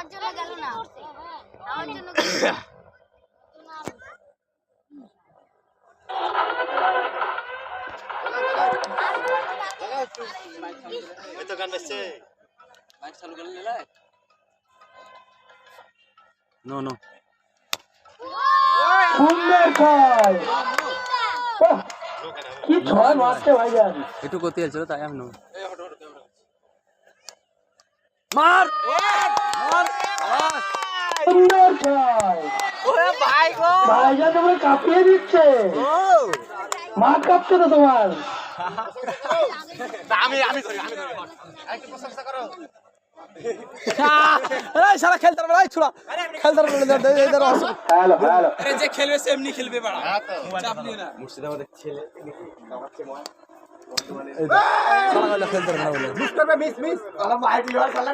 আমার জন্য গেল না, আমার জন্য এই তো গান বাজছে বাইক চালু করে নিলে নো নো সুন্দর ছয় কি ছয় মারছে ভাইজান একটু গতি আছে তাই আমি নো মার মার সুন্দর ছয় ওরে ভাই গো ভাইজান তোমরা কাঁপিয়ে দিচ্ছে মাঠ কাঁপছে তো তোমার আমি ধরি একটু প্রশংসা করো এই সারা খেলতে পারবে এই ছোড়া খেলতে পারবে এদের অসুখ হ্যালো হ্যালো আরে যে খেলবে সে এমনি খেলবে বাড়া চাপ নিয়ে না মুর্শিদাবাদের ছেলে কামাচ্ছে ময় সারা খেলতে পারবে না বলে মিস করবে মিস আমার মাইটি হয় সালা